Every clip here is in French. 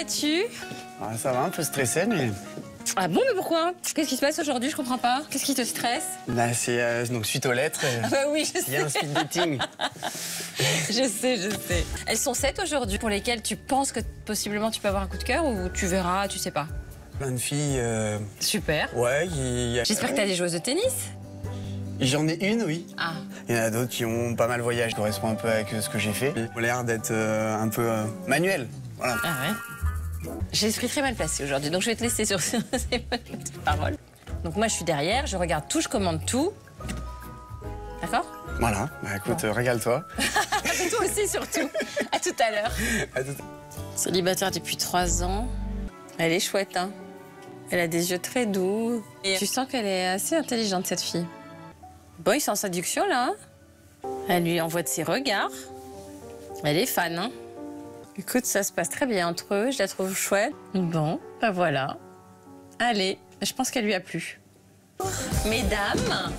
vas-tu? Ah, ça va, un peu stressé, mais... Ah bon, mais pourquoi? Qu'est-ce qui se passe aujourd'hui? Je comprends pas. Qu'est-ce qui te stresse? Là, c'est donc suite aux lettres. Ah bah oui, je sais. Il y a un speed dating. Je sais. Elles sont 7 aujourd'hui pour lesquelles tu penses que possiblement tu peux avoir un coup de cœur ou tu verras, tu sais pas? Plein de filles. Super. Ouais, il y a... J'espère que t'as des joueuses de tennis? J'en ai une, oui. Ah. Il y en a d'autres qui ont pas mal voyagé, qui correspondent un peu avec ce que j'ai fait. Ils ont l'air d'être un peu manuel. Voilà. Ah ouais. J'ai l'esprit très mal placé aujourd'hui, donc je vais te laisser sur ces paroles. Donc moi, je suis derrière, je regarde tout, je commande tout. D'accord? Voilà, bah écoute, régale-toi. Et toi aussi, surtout. À tout à l'heure. À tout... Célibataire depuis 3 ans. Elle est chouette, hein. Elle a des yeux très doux. Et tu sens qu'elle est assez intelligente, cette fille. Bon, ils sont en séduction, là. Hein. Elle lui envoie de ses regards. Elle est fan, hein. Écoute, ça se passe très bien entre eux. Je la trouve chouette. Bon, ben voilà. Allez, je pense qu'elle lui a plu. Mesdames.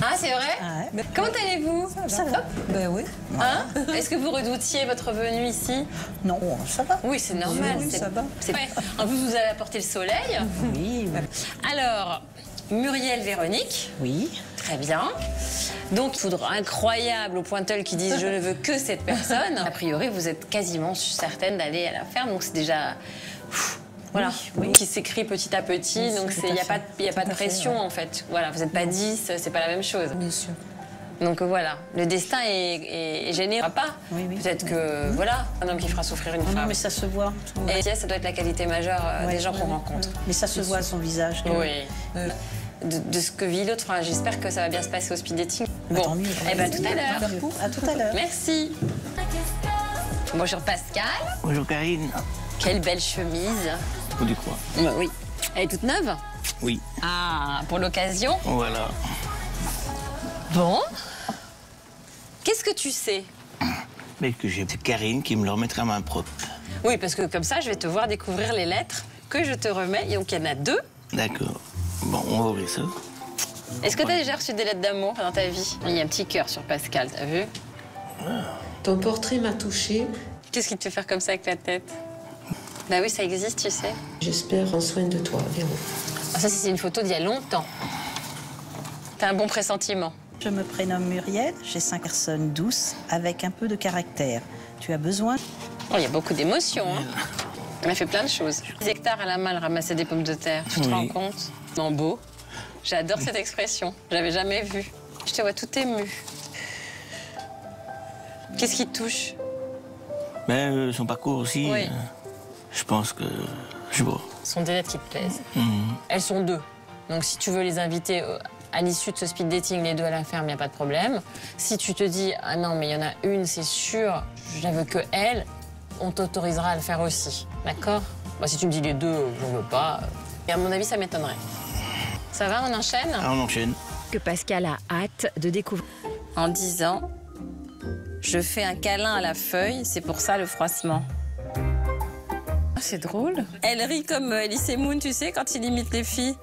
Ah, c'est vrai? Ouais. Comment allez-vous? Ça va. Ben oui. Hein? Est-ce que vous redoutiez votre venue ici? Non, ça va. Oui, c'est normal. Oui, ça va. Ouais. En plus, vous avez apporté le soleil. Oui. Alors, Muriel, Véronique. Oui. Très bien. Donc, foudre incroyable au Pointeul qui disent « je ne veux que cette personne ». A priori, vous êtes quasiment certaine d'aller à la ferme, donc c'est déjà... Voilà, oui. Qui s'écrit petit à petit, Oui, donc il n'y a pas de pression, en fait. Voilà, vous n'êtes pas 10, c'est pas la même chose. Bien sûr. Donc voilà, le destin est généreux. Pas. Oui. Peut-être que, voilà, un homme qui fera souffrir une femme. Non, mais ça se voit. Et ça doit être la qualité majeure des gens qu'on rencontre. Mais ça se voit à son visage. Oui. De ce que vit l'autre, enfin, j'espère que ça va bien se passer au speed dating. Bon, Tant mieux. eh ben, tout à l'heure. À tout à l'heure. Merci. Bonjour Pascal. Bonjour Karine. Quelle belle chemise. Où tu crois? Bah oui. Elle est toute neuve? Oui. Ah, pour l'occasion. Voilà. Bon. Qu'est-ce que tu sais? Mais que j'ai Karine qui me le remettra à main propre. Oui, parce que comme ça, je vais te voir découvrir les lettres que je te remets. Et donc, il y en a 2. D'accord. Bon, on va ouvrir ça. Est-ce que tu as déjà reçu des lettres d'amour dans ta vie? Il y a un petit cœur sur Pascal, t'as vu? Ton portrait m'a touchée. Qu'est-ce qui te fait faire comme ça avec la tête? Bah oui, ça existe, tu sais. J'espère prendre soin de toi, Véro. Ah, ça, c'est une photo d'il y a longtemps. T'as un bon pressentiment. Je me prénomme Muriel, j'ai 5 personnes douces avec un peu de caractère. Tu as besoin? Oh, il y a beaucoup d'émotions, hein. Elle a fait plein de choses. 10 hectares à la main, elle ramassait des pommes de terre. Tu te rends compte? Non, beau. J'adore cette expression. Je l'avais jamais vue. Je te vois tout ému. Qu'est-ce qui te touche? Ben, son parcours aussi, Oui. je pense que je vois. Ce sont des lettres qui te plaisent. Elles sont 2. Donc, si tu veux les inviter à l'issue de ce speed dating, les 2 à la ferme, il n'y a pas de problème. Si tu te dis, ah non, mais il y en a une, c'est sûr, je ne veux que elle, on t'autorisera à le faire aussi. D'accord? Bah, si tu me dis les 2, je ne veux pas. Et à mon avis, ça m'étonnerait. Ça va, on enchaîne? Ah, on enchaîne. Que Pascal a hâte de découvrir. En disant, je fais un câlin à la feuille, c'est pour ça le froissement. Ah, c'est drôle. Elle rit comme Elise Moon, tu sais, quand il imite les filles.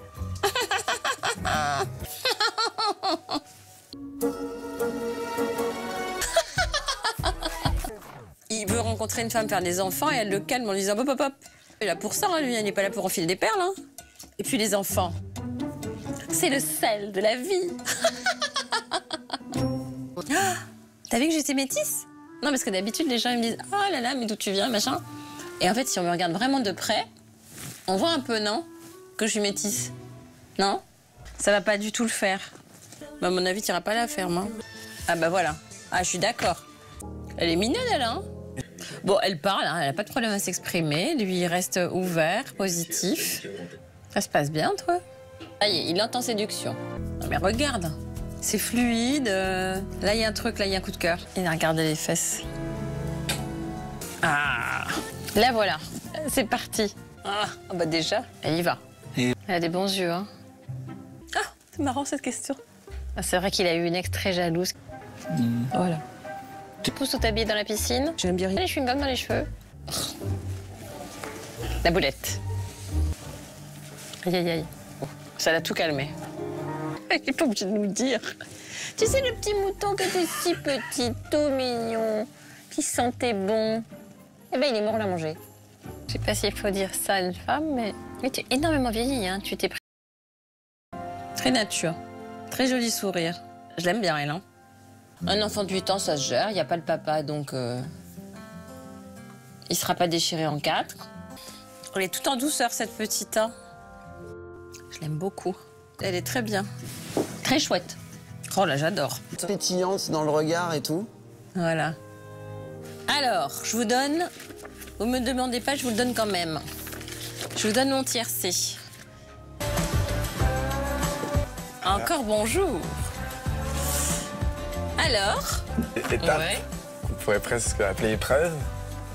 Il veut rencontrer une femme, faire des enfants, et elle le calme en lui disant hop, hop, hop. Il est là pour ça, hein, lui, il n'est pas là pour enfiler des perles. Hein. Et puis les enfants, c'est le sel de la vie. Ah, t'as vu que j'étais métisse? Non, parce que d'habitude, les gens ils me disent oh là là, mais d'où tu viens, machin. Et en fait, si on me regarde vraiment de près, on voit un peu, non? Que je suis métisse. Non? Ça va pas du tout le faire. Bah, à mon avis, t'iras pas à la ferme. Hein. Ah bah voilà. Ah, je suis d'accord. Elle est mignonne, elle, hein? Bon, elle parle, hein, elle a pas de problème à s'exprimer. Lui, il reste ouvert, positif. Ça se passe bien, toi? Ah, il entend séduction. Non, mais regarde, c'est fluide. Là, il y a un truc, là, il y a un coup de cœur. Il a regardé les fesses. Ah! Là, voilà. C'est parti. Ah, bah déjà, elle y va. Elle a des bons yeux, hein? Ah, c'est marrant, cette question. Ah, c'est vrai qu'il a eu une ex très jalouse. Voilà. Tu pousses tout habillé dans la piscine. J'aime bien Les chewing-gums dans les cheveux. La boulette. Aïe, aïe, aïe. Bon, ça l'a tout calmé. Il n'est pas obligé de nous le dire. Tu sais, le petit mouton qui était si petit, tout mignon, qui sentait bon. Eh ben, il est mort, on l'a mangé. Je sais pas s'il faut dire ça à une femme, mais tu es énormément vieillie, hein. Tu t'es pris. Très nature, très joli sourire. Je l'aime bien, elle, hein. Un enfant de 8 ans, ça se gère, il n'y a pas le papa, donc il sera pas déchiré en 4. Elle est tout en douceur, cette petite, hein. Je l'aime beaucoup. Elle est très bien. Très chouette. Oh là, j'adore. Pétillante dans le regard et tout. Voilà. Alors, je vous donne... Vous me demandez pas, je vous le donne quand même. Je vous donne mon tiercé. Encore bonjour. Alors? Étape. Ouais. On pourrait presque appeler épreuve.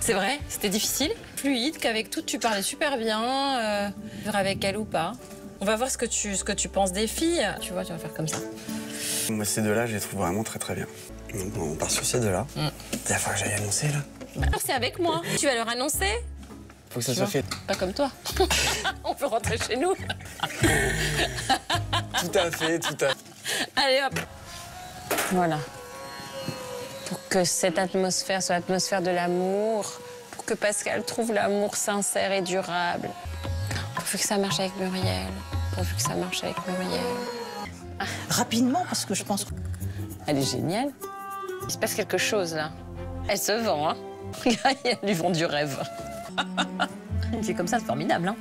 C'est vrai, c'était difficile. Fluide, qu'avec tout, tu parlais super bien. Vivre avec elle ou pas. On va voir ce que tu penses des filles. Tu vois, tu vas faire comme ça. Moi, ces deux-là, je les trouve vraiment très très bien. Donc, on part sur ces deux-là. Il va falloir que j'aille annoncer, là. Alors, c'est avec moi. Tu vas leur annoncer? Faut que ça soit fait. Pas comme toi. On peut rentrer chez nous. Tout à fait, tout à fait. Allez, hop. Voilà. Pour que cette atmosphère soit l'atmosphère de l'amour, pour que Pascal trouve l'amour sincère et durable. Pourvu que ça marche avec Muriel. Pourvu que ça marche avec Muriel. Rapidement, parce que je pense... Elle est géniale. Il se passe quelque chose, là. Elle se vend, hein. Regarde, elle lui vend du rêve. C'est comme ça, c'est formidable, hein.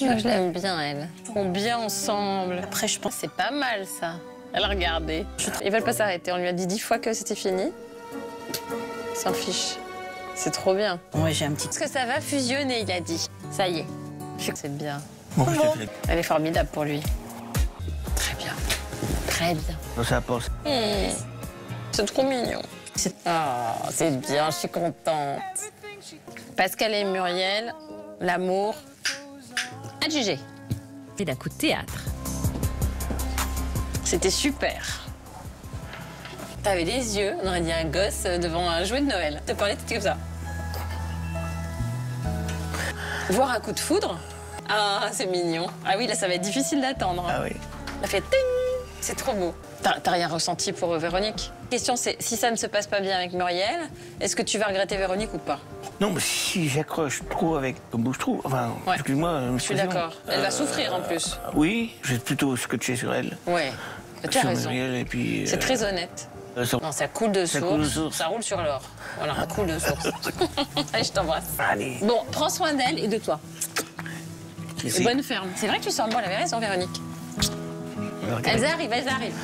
Moi, je l'aime bien, elle. Ils sont bien ensemble. Après, je pense que c'est pas mal, ça. Elle a regardé. Ils veulent pas s'arrêter. On lui a dit 10 fois que c'était fini. Ils s'en fichent. C'est trop bien. Ouais, j'ai un petit... Parce que ça va fusionner, il a dit. Ça y est. C'est bien. Bon, je te fais. Elle est formidable pour lui. Très bien. Très bien. Ça apporte. C'est trop mignon. Ah, c'est bien, je suis contente. Pascal et Muriel, l'amour, adjugé. Et d'un coup de théâtre. C'était super. T'avais les yeux, on aurait dit un gosse devant un jouet de Noël. Te parlais, t'étais comme ça. Voir un coup de foudre. Ah, c'est mignon. Ah oui, là, ça va être difficile d'attendre. Ah oui. Ça fait ting. C'est trop beau. T'as rien ressenti pour Véronique? La question, c'est si ça ne se passe pas bien avec Muriel, est-ce que tu vas regretter Véronique ou pas? Non, mais si j'accroche trop avec Bouche-Trou, enfin, Ouais. excuse-moi. Je suis d'accord. Elle va souffrir en plus. Oui, j'ai plutôt scotché sur elle. Ouais, tu as Sur raison. Muriel, et puis. C'est très honnête. ça- Non, ça coule de Ça source. coule de source. Ça roule sur l'or. Voilà, ça coule de source. Allez, je t'embrasse. Allez. Bon, prends soin d'elle et de toi. Merci. Bonne ferme. C'est vrai que tu sens bon, elle avait raison, Véronique. Alors, Elles arrivent, elles arrivent.